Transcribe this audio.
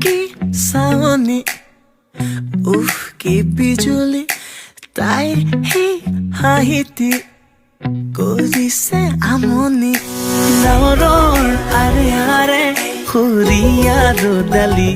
কি চাৱনি উফ কি বিজুলি তাই সেই হাঁহিটি কৰিছে আমনি ডাৱৰৰ আৰে আৰে সুৰিয়া ৰ'দালি